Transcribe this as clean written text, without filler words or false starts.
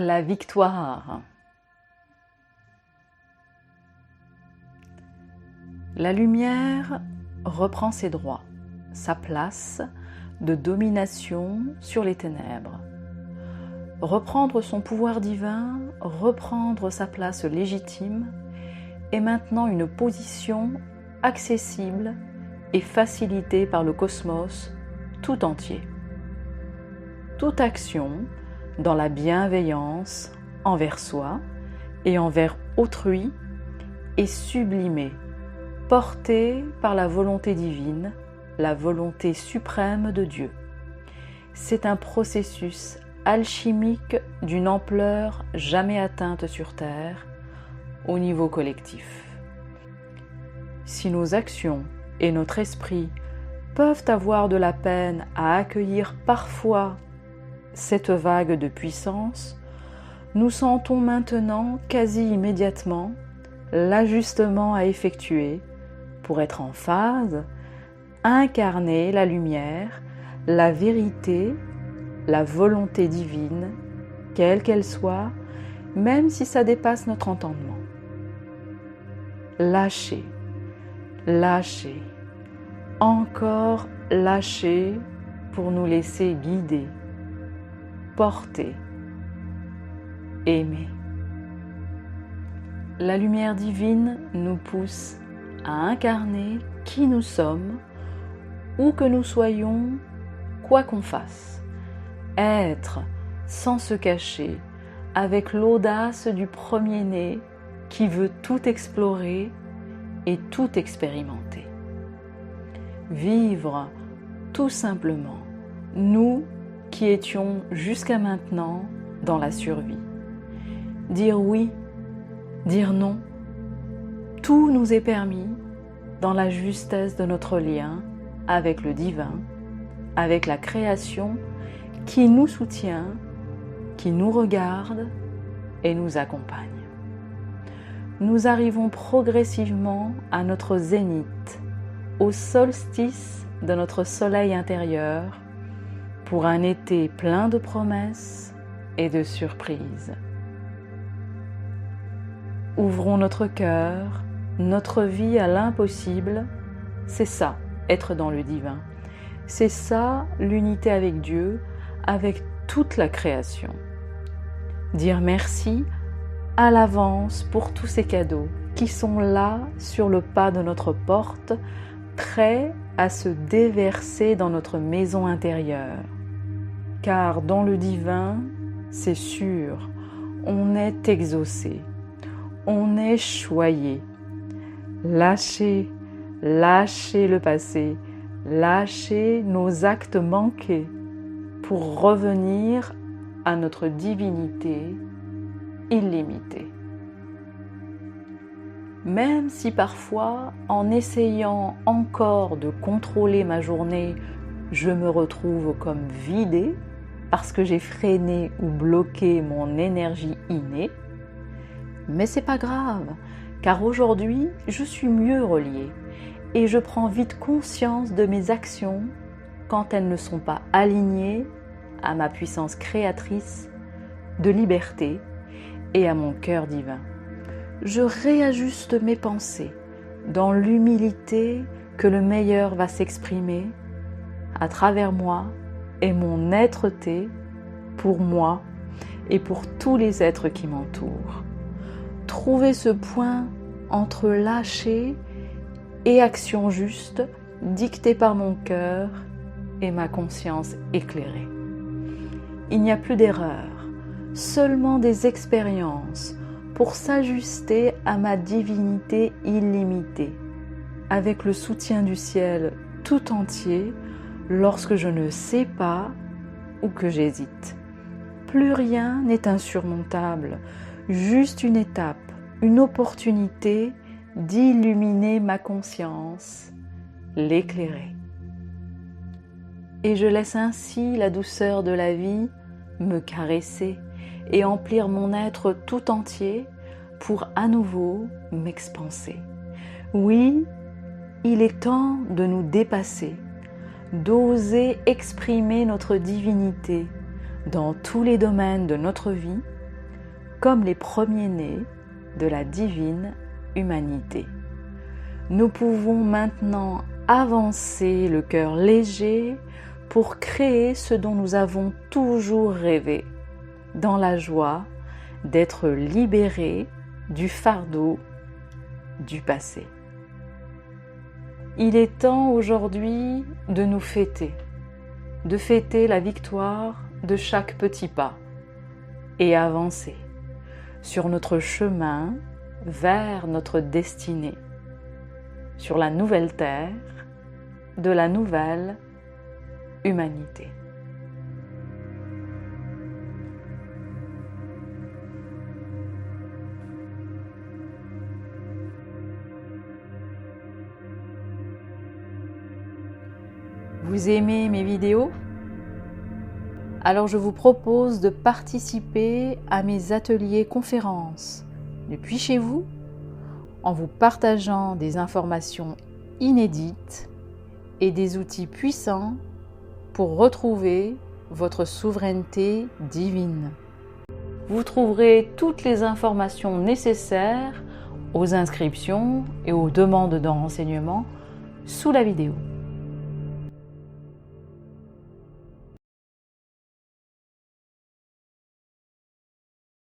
La victoire. La lumière reprend ses droits, sa place de domination sur les ténèbres. Reprendre son pouvoir divin, reprendre sa place légitime est maintenant une position accessible et facilitée par le cosmos tout entier. Toute action dans la bienveillance envers soi et envers autrui est sublimée, portée par la volonté divine, la volonté suprême de Dieu. C'est un processus alchimique d'une ampleur jamais atteinte sur Terre, au niveau collectif. Si nos actions et notre esprit peuvent avoir de la peine à accueillir parfois cette vague de puissance, nous sentons maintenant quasi immédiatement l'ajustement à effectuer pour être en phase, incarner la lumière, la vérité, la volonté divine, quelle qu'elle soit, même si ça dépasse notre entendement. Lâcher, lâcher, encore lâcher pour nous laisser guider, porter, aimer. La lumière divine nous pousse à incarner qui nous sommes, où que nous soyons, quoi qu'on fasse. Être sans se cacher, avec l'audace du premier-né qui veut tout explorer et tout expérimenter. Vivre tout simplement, nous qui étions jusqu'à maintenant dans la survie. Dire oui, dire non, tout nous est permis dans la justesse de notre lien avec le divin, avec la création qui nous soutient, qui nous regarde et nous accompagne. Nous arrivons progressivement à notre zénith, au solstice de notre soleil intérieur, pour un été plein de promesses et de surprises. Ouvrons notre cœur, notre vie à l'impossible, c'est ça, être dans le divin. C'est ça, l'unité avec Dieu, avec toute la création. Dire merci à l'avance pour tous ces cadeaux qui sont là sur le pas de notre porte, prêts à se déverser dans notre maison intérieure. Car dans le divin, c'est sûr, on est exaucé, on est choyé. Lâchez, lâchez le passé, lâchez nos actes manqués pour revenir à notre divinité illimitée. Même si parfois, en essayant encore de contrôler ma journée, je me retrouve comme vidée parce que j'ai freiné ou bloqué mon énergie innée, mais c'est pas grave, car aujourd'hui, je suis mieux reliée et je prends vite conscience de mes actions quand elles ne sont pas alignées à ma puissance créatrice de liberté et à mon cœur divin. Je réajuste mes pensées dans l'humilité que le meilleur va s'exprimer à travers moi et mon être-té pour moi et pour tous les êtres qui m'entourent. Trouver ce point entre lâcher et action juste dictée par mon cœur et ma conscience éclairée. Il n'y a plus d'erreurs, seulement des expériences pour s'ajuster à ma divinité illimitée, avec le soutien du ciel tout entier lorsque je ne sais pas ou que j'hésite. Plus rien n'est insurmontable, juste une étape, une opportunité d'illuminer ma conscience, l'éclairer. Et je laisse ainsi la douceur de la vie me caresser et emplir mon être tout entier pour à nouveau m'expanser. Oui, il est temps de nous dépasser, d'oser exprimer notre divinité dans tous les domaines de notre vie comme les premiers-nés de la divine humanité. Nous pouvons maintenant avancer le cœur léger pour créer ce dont nous avons toujours rêvé, dans la joie d'être libérés du fardeau du passé. Il est temps aujourd'hui de nous fêter, de fêter la victoire de chaque petit pas et avancer sur notre chemin vers notre destinée, sur la nouvelle terre de la nouvelle humanité. Vous aimez mes vidéos? Alors je vous propose de participer à mes ateliers conférences depuis chez vous, en vous partageant des informations inédites et des outils puissants pour retrouver votre souveraineté divine. Vous trouverez toutes les informations nécessaires aux inscriptions et aux demandes de renseignements sous la vidéo.